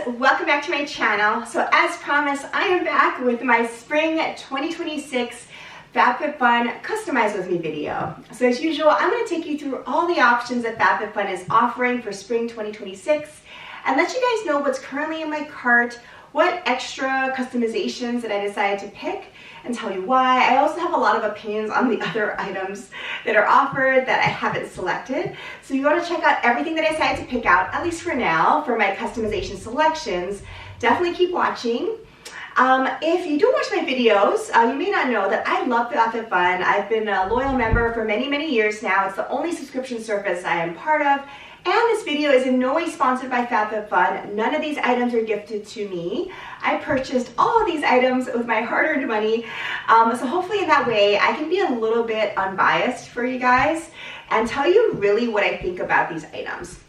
welcome back to my channel. So as promised, I am back with my Spring 2026 FabFitFun Customize With Me video. So as usual, I'm going to take you through all the options that FabFitFun is offering for Spring 2026 and let you guys know what's currently in my cart, what extra customizations that I decided to pick, and tell you why. I also have a lot of opinions on the other items that are offered that I haven't selected. So you want to check out everything that I decided to pick out, at least for now, for my customization selections. Definitely keep watching. If you do watch my videos, you may not know that I love FabFitFun. I've been a loyal member for many years now. It's the only subscription service I am part of. And this video is in no way sponsored by FabFitFun. None of these items are gifted to me. I purchased all of these items with my hard-earned money. So hopefully in that way, I can be a little bit unbiased for you guys and tell you really what I think about these items.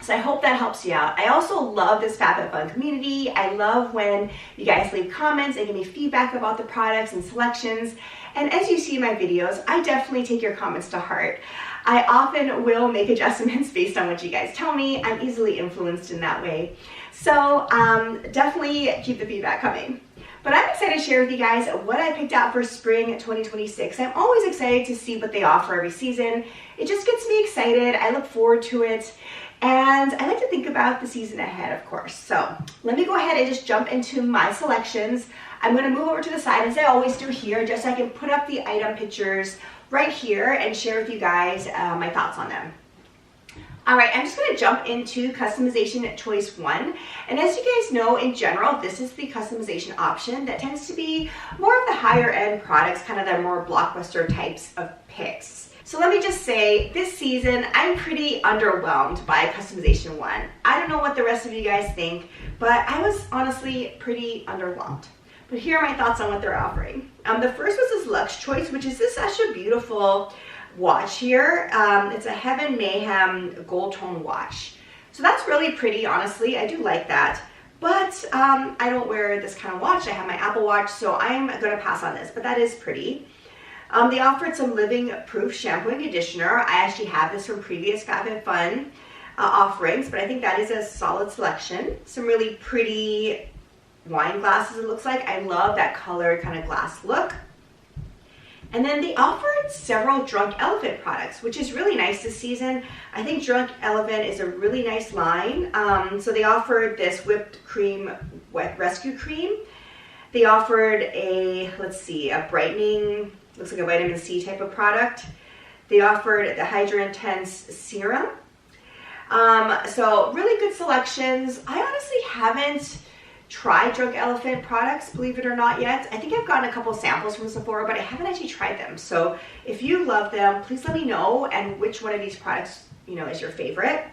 So I hope that helps you out. I also love this FabFitFun community. I love when you guys leave comments and give me feedback about the products and selections. And as you see in my videos, I definitely take your comments to heart. I often will make adjustments based on what you guys tell me. I'm easily influenced in that way. So definitely keep the feedback coming. But I'm excited to share with you guys what I picked out for Spring 2026. I'm always excited to see what they offer every season. It just gets me excited. I look forward to it. And I like to think about the season ahead, of course. So let me go ahead and just jump into my selections. I'm going to move over to the side, as I always do here, just so I can put up the item pictures right here and share with you guys my thoughts on them. All right, I'm just going to jump into customization choice 1. And as you guys know, in general, this is the customization option that tends to be more of the higher end products, kind of the more blockbuster types of picks. So let me just say, this season, I'm pretty underwhelmed by customization 1. I don't know what the rest of you guys think, but I was honestly pretty underwhelmed. But here are my thoughts on what they're offering. The first was this Luxe Choice, which is this such a beautiful watch here. It's a Heaven Mayhem gold tone watch. So that's really pretty, honestly. I do like that. But I don't wear this kind of watch. I have my Apple Watch, so I'm going to pass on this, but that is pretty. They offered some living proof shampoo and conditioner. I actually have this from previous FabFitFun offerings, but I think that is a solid selection. Some really pretty wine glasses, it looks like. I love that colored kind of glass look. And then they offered several Drunk Elephant products, which is really nice this season. I think Drunk Elephant is a really nice line. So they offered this whipped cream wet rescue cream. They offered a, let's see, a brightening, looks like a vitamin C type of product. They offered the Hydra Intense serum. So really good selections. I honestly haven't tried Drunk Elephant products, believe it or not, yet. I think I've gotten a couple samples from Sephora, but I haven't actually tried them. So if you love them, please let me know, and which one of these products, is your favorite.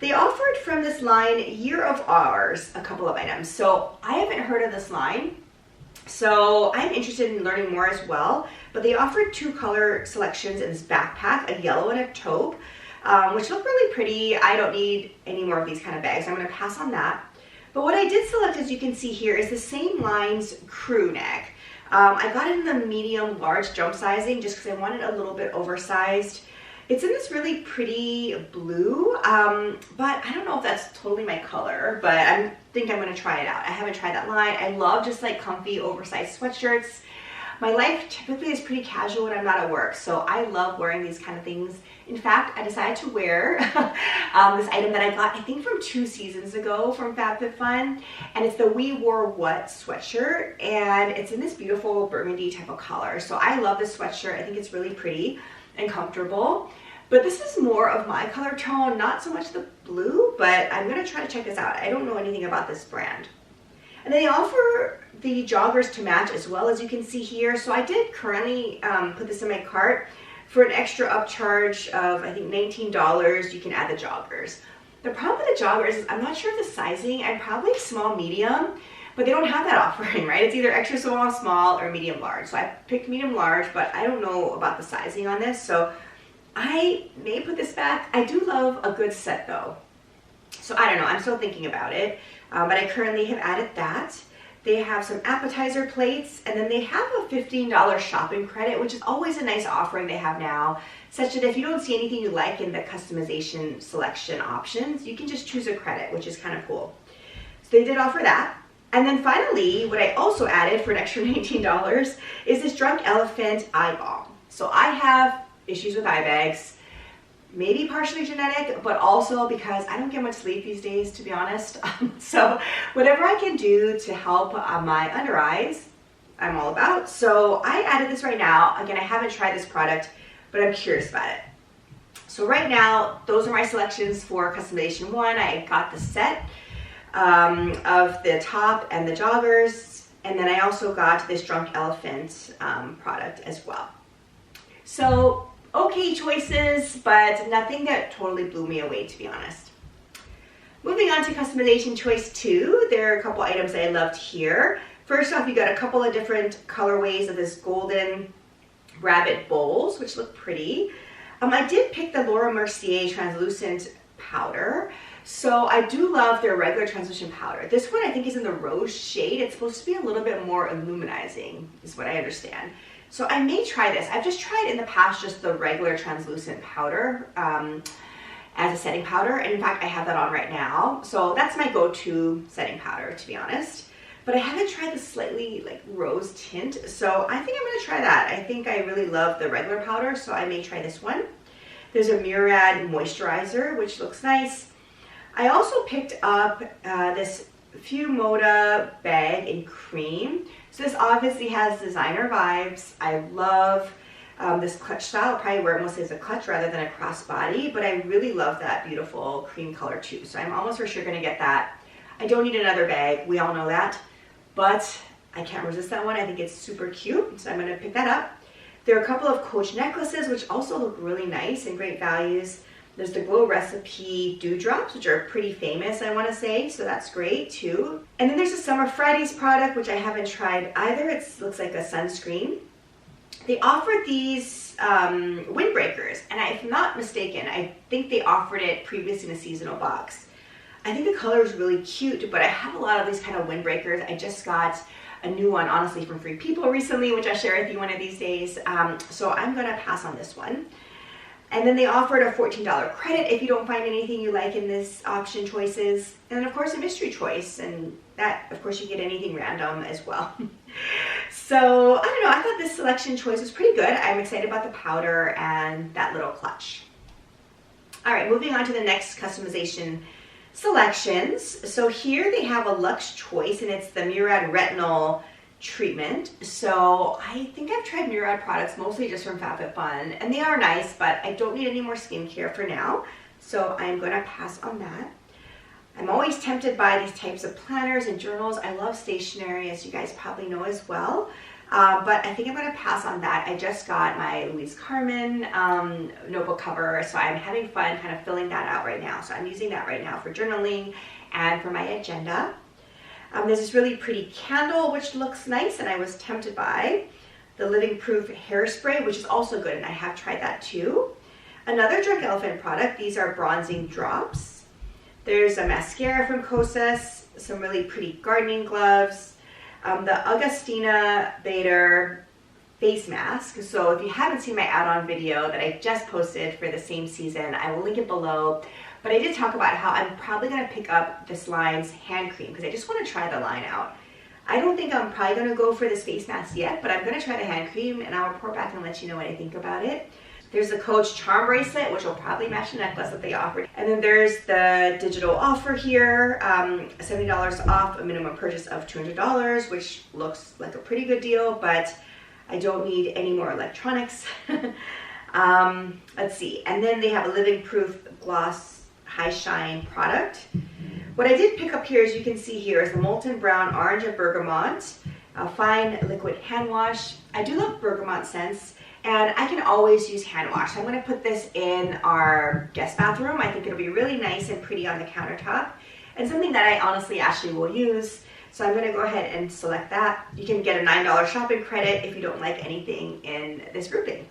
They offered from this line Year of Ours a couple of items. So I haven't heard of this line, so I'm interested in learning more as well. But they offered 2 color selections in this backpack, a yellow and a taupe, which look really pretty. I don't need any more of these kind of bags. I'm going to pass on that. But what I did select, as you can see here, is the same line's crew neck. I got it in the medium large jump sizing just because I wanted a little bit oversized. It's in this really pretty blue, but I don't know if that's totally my color, but I think I'm going to try it out. I haven't tried that line. I love just like comfy oversized sweatshirts. My life typically is pretty casual when I'm not at work, so I love wearing these kind of things. In fact, I decided to wear this item that I got, I think, from 2 seasons ago from FabFitFun, and it's the We Wore What sweatshirt, and it's in this beautiful burgundy type of color. So I love this sweatshirt. I think it's really pretty and comfortable. But this is more of my color tone, not so much the blue, but I'm going to try to check this out. I don't know anything about this brand. And they offer the joggers to match as well, as you can see here. So I did currently put this in my cart. For an extra upcharge of, I think, $19, you can add the joggers. The problem with the joggers is I'm not sure of the sizing. I'm probably small, medium, but they don't have that offering, right? It's either extra small, or medium large. So I picked medium large, but I don't know about the sizing on this. So I may put this back. I do love a good set though. So I don't know, I'm still thinking about it, but I currently have added that. They have some appetizer plates, and then they have a $15 shopping credit, which is always a nice offering they have now, such that if you don't see anything you like in the customization selection options, you can just choose a credit, which is kind of cool. they did offer that. And then finally, what I also added for an extra $19 is this Drunk Elephant eye balm. So I have issues with eye bags, maybe partially genetic, but also because I don't get much sleep these days, to be honest. So whatever I can do to help my under eyes, I'm all about. So I added this right now. Again, I haven't tried this product, but I'm curious about it. So right now, those are my selections for customization 1. I got the set of the top and the joggers, and then I also got this Drunk Elephant product as well. So okay choices, but nothing that totally blew me away, to be honest. Moving on to customization choice 2, there are a couple items I loved here. First off, you got a couple of different colorways of this golden rabbit bowls, which look pretty. I did pick the Laura Mercier translucent powder. So I do love their regular translucent powder. This one I think is in the rose shade. It's supposed to be a little bit more illuminizing, is what I understand. So I may try this. I've just tried in the past just the regular translucent powder as a setting powder. And in fact, I have that on right now. So that's my go-to setting powder, to be honest. But I haven't tried the slightly like rose tint. So I think I'm gonna try that. I think I really love the regular powder, so I may try this one. There's a Murad moisturizer, which looks nice. I also picked up this Few Moda bag in cream. So this obviously has designer vibes. I love this clutch style. I'll probably wear it mostly as a clutch rather than a crossbody, but I really love that beautiful cream color too. So I'm almost for sure gonna get that. I don't need another bag, we all know that, but I can't resist that one. I think it's super cute, so I'm gonna pick that up. There are a couple of Coach necklaces, which also look really nice and great values. There's the Glow Recipe Dewdrops, which are pretty famous, I want to say, so that's great too. And then there's a Summer Fridays product, which I haven't tried either. It looks like a sunscreen. They offered these windbreakers, and if I'm not mistaken, I think they offered it previously in a seasonal box. I think the color is really cute, but I have a lot of these kind of windbreakers. I just got a new one, honestly, from Free People recently, which I'll share with you one of these days. So I'm gonna pass on this one. And then they offered a $14 credit if you don't find anything you like in this option choices. And then of course a mystery choice, and that of course you get anything random as well. So I don't know, I thought this selection choice was pretty good. I'm excited about the powder and that little clutch. All right, moving on to the next customization selections. So here they have a Luxe choice, and it's the Murad Retinol treatment. So I think I've tried Murad products mostly just from FabFitFun, and they are nice, but I don't need any more skincare for now, so I'm going to pass on that. I'm always tempted by these types of planners and journals. I love stationery, as you guys probably know as well, but I think I'm going to pass on that. I just got my Louise Carmen notebook cover, so I'm having fun kind of filling that out right now. So I'm using that right now for journaling and for my agenda. There's this really pretty candle, which looks nice, and I was tempted by the Living Proof hairspray, which is also good, and I have tried that too. Another Drunk Elephant product, these are bronzing drops. There's a mascara from Kosas, some really pretty gardening gloves, the Augustina Bader face mask. So if you haven't seen my add-on video that I just posted for the same season, I will link it below. But I did talk about how I'm probably going to pick up this line's hand cream because I just want to try the line out. I don't think I'm probably going to go for this face mask yet, but I'm going to try the hand cream, and I'll report back and let you know what I think about it. There's the Coach charm bracelet, which will probably match the necklace that they offered. And then there's the digital offer here, $70 off a minimum purchase of $200, which looks like a pretty good deal, but I don't need any more electronics. Let's see. And then they have a Living Proof Gloss High Shine product. What I did pick up here, as you can see here, is the Molten Brown Orange and Bergamot Fine Liquid Hand Wash. I do love bergamot scents, and I can always use hand wash. I'm going to put this in our guest bathroom. I think it'll be really nice and pretty on the countertop, and something that I honestly actually will use. So I'm going to go ahead and select that. You can get a $9 shopping credit if you don't like anything in this grouping.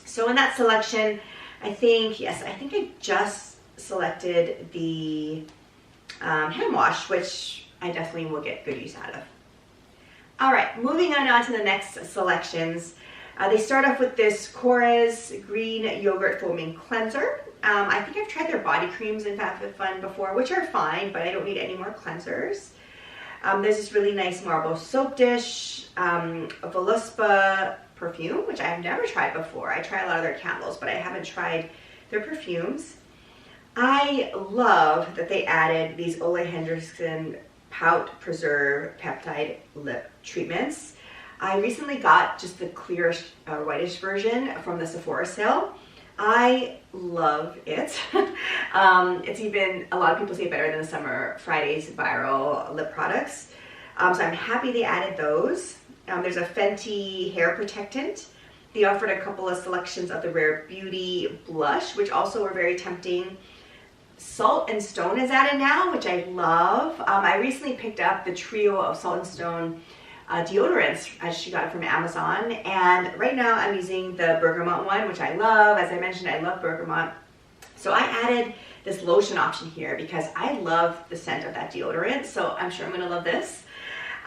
So in that selection, I think, yes, I think I just selected the hand wash, which I definitely will get good use out of. All right, moving on to the next selections. They start off with this Chorus Green Yogurt Foaming Cleanser. I think I've tried their body creams in FabFitFun before, which are fine, but I don't need any more cleansers. There's this really nice marble soap dish, a Voluspa perfume, which I've never tried before. I try a lot of their candles, but I haven't tried their perfumes. I love that they added these Ole Henriksen Pout Preserve Peptide Lip Treatments. I recently got just the clear whitish version from the Sephora sale. I love it. It's even, a lot of people say better than the Summer Fridays viral lip products. So I'm happy they added those. There's a Fenty hair protectant. They offered a couple of selections of the Rare Beauty blush, which also were very tempting. Salt and Stone is added now, which I love. I recently picked up the trio of Salt and Stone deodorants as she got it from Amazon, and right now I'm using the bergamot one, which I love. As I mentioned, I love bergamot, so I added this lotion option here because I love the scent of that deodorant, so I'm sure I'm going to love this.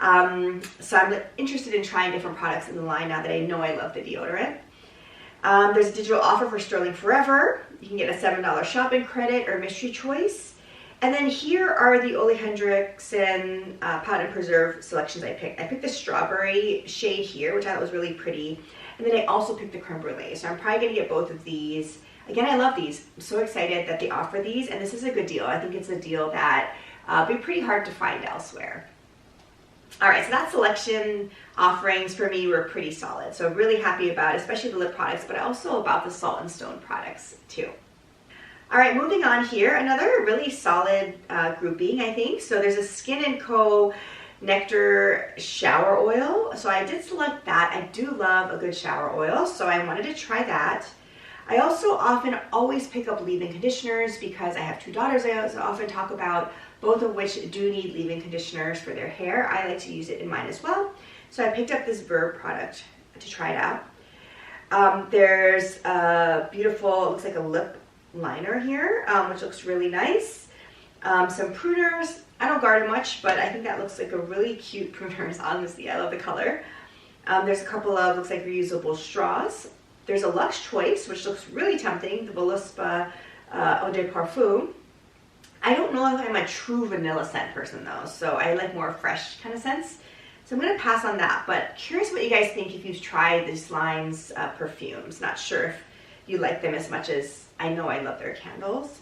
So I'm interested in trying different products in the line now that I know I love the deodorant. There's a digital offer for Sterling Forever. You can get a $7 shopping credit or mystery choice. And then here are the Ole Henriksen Pout and Preserve selections I picked. I picked the strawberry shade here, which I thought was really pretty. And then I also picked the creme brulee. So I'm probably going to get both of these. Again, I love these. I'm so excited that they offer these. And this is a good deal. I think it's a deal that would be pretty hard to find elsewhere. All right, so that selection offerings for me were pretty solid. So I'm really happy about it, especially the lip products, but also about the Salt and Stone products too. All right, moving on here, another really solid grouping, I think. So there's a Skin & Co. Nectar Shower Oil. So I did select that. I do love a good shower oil, so I wanted to try that. I also always pick up leave-in conditioners because I have two daughters I also often talk about, both of which do need leave-in conditioners for their hair. I like to use it in mine as well. So I picked up this Verb product to try it out. There's a beautiful, looks like a lip liner here, which looks really nice. Some pruners. I don't garden much, but I think that looks like a really cute pruners, honestly. I love the color. There's a couple of, looks like reusable straws. There's a Luxe Choice, which looks really tempting, the Voluspa Eau de Parfum. I don't know if I'm a true vanilla scent person though, so I like more fresh kind of scents. So I'm going to pass on that, but curious what you guys think if you've tried this line's perfumes. Not sure if you like them as much as I know I love their candles.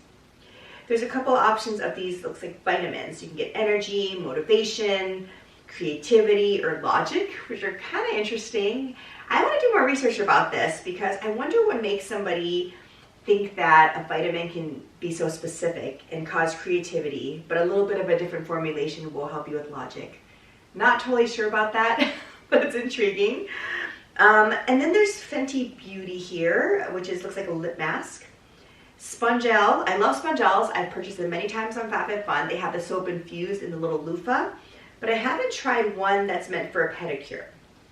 There's a couple options of these, looks like vitamins. You can get energy, motivation, creativity, or logic, which are kind of interesting. I want to do more research about this because I wonder what makes somebody think that a vitamin can be so specific and cause creativity, but a little bit of a different formulation will help you with logic. Not totally sure about that, but it's intriguing. And then there's Fenty Beauty here, which looks like a lip mask. Spongelle. I love Spongelles. I've purchased them many times on FabFitFun. They have the soap infused in the little loofah, but I haven't tried one that's meant for a pedicure.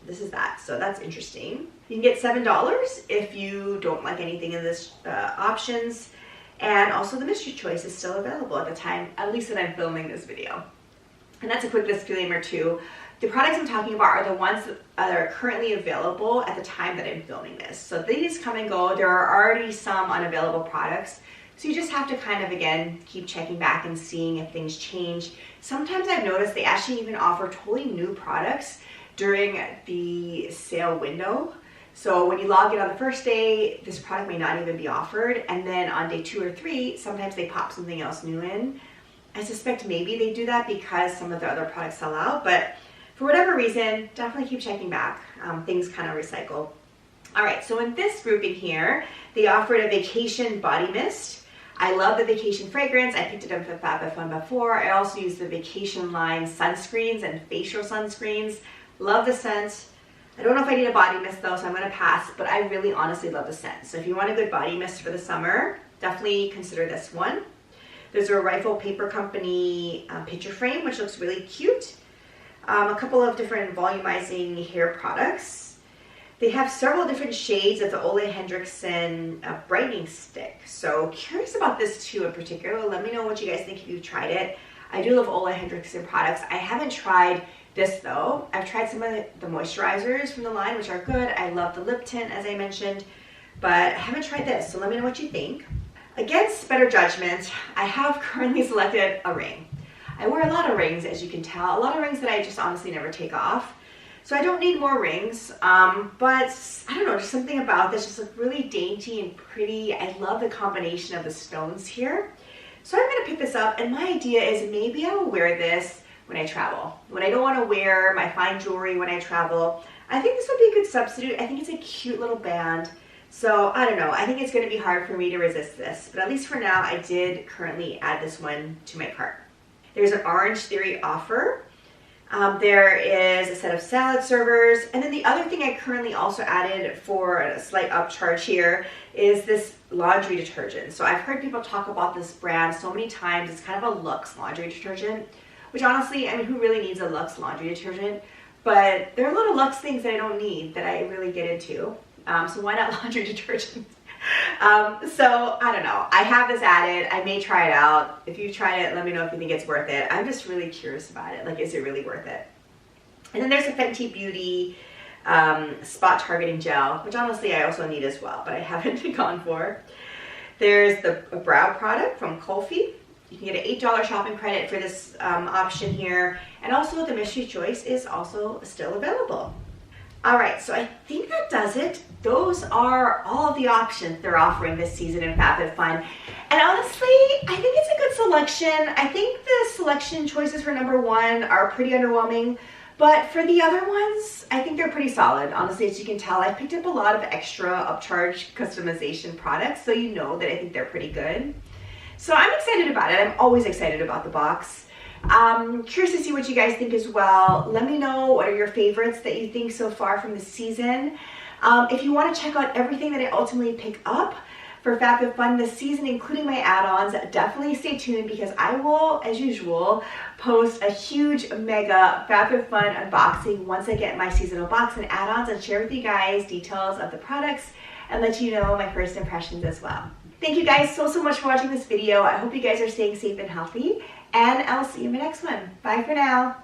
This is that, so that's interesting. You can get $7 if you don't like anything in this options, and also the mystery choice is still available at the time, at least that I'm filming this video. And that's a quick disclaimer too. The products I'm talking about are the ones that are currently available at the time that I'm filming this. So these come and go. There are already some unavailable products. So you just have to kind of, again, keep checking back and seeing if things change. Sometimes I've noticed they actually even offer totally new products during the sale window. So when you log in on the first day, this product may not even be offered. And then on day 2 or 3, sometimes they pop something else new in. I suspect maybe they do that because some of the other products sell out, but for whatever reason, definitely keep checking back. Things kind of recycle. All right, so in this grouping here, they offered a Vacation Body Mist. I love the Vacation fragrance. I picked it up at FabFitFun before. I also use the Vacation line sunscreens and facial sunscreens. Love the scent. I don't know if I need a body mist though, so I'm gonna pass, but I really honestly love the scent. So if you want a good body mist for the summer, definitely consider this one. There's a Rifle Paper Company picture frame, which looks really cute. A couple of different volumizing hair products. They have several different shades of the Ole Henriksen brightening stick. So curious about this too in particular. Let me know what you guys think if you've tried it. I do love Ole Henriksen products. I haven't tried this though. I've tried some of the moisturizers from the line, which are good. I love the lip tint, as I mentioned, but I haven't tried this, so let me know what you think. Against better judgment, I have currently selected a ring. I wear a lot of rings, as you can tell, a lot of rings that I just honestly never take off. So I don't need more rings, but I don't know, just something about this just look really dainty and pretty. I love the combination of the stones here. So I'm gonna pick this up, and my idea is maybe I will wear this when I travel. When I don't wanna wear my fine jewelry when I travel, I think this would be a good substitute. I think it's a cute little band. So I don't know, I think it's gonna be hard for me to resist this, but at least for now, I did currently add this one to my cart. There's an Orange Theory offer. There is a set of salad servers, and then the other thing I currently also added for a slight upcharge here is this laundry detergent. So I've heard people talk about this brand so many times. It's kind of a Luxe laundry detergent, which honestly, I mean, who really needs a Luxe laundry detergent? But there are a lot of Luxe things that I don't need that I really get into. So why not laundry detergent? So I don't know. I have this added. I may try it out. If you've tried it, let me know if you think it's worth it. I'm just really curious about it. Like, is it really worth it? And then there's a Fenty Beauty spot targeting gel, which honestly I also need as well, but I haven't gone for. There's the brow product from Colfi. You can get an $8 shopping credit for this option here. And also the mystery choice is also still available. All right, so I think that does it. Those are all of the options they're offering this season in FabFitFun. And honestly, I think it's a good selection. I think the selection choices for #1 are pretty underwhelming, but for the other ones, I think they're pretty solid. Honestly, as you can tell, I picked up a lot of extra upcharge customization products, so you know that I think they're pretty good. So I'm excited about it. I'm always excited about the box. Curious to see what you guys think as well. Let me know what are your favorites that you think so far from the season. If you want to check out everything that I ultimately pick up for FabFitFun this season, including my add-ons, definitely stay tuned because I will, as usual, post a huge mega FabFitFun unboxing once I get my seasonal box and add-ons and share with you guys details of the products and let you know my first impressions as well. Thank you guys so much for watching this video. I hope you guys are staying safe and healthy, and I'll see you in my next one. Bye for now.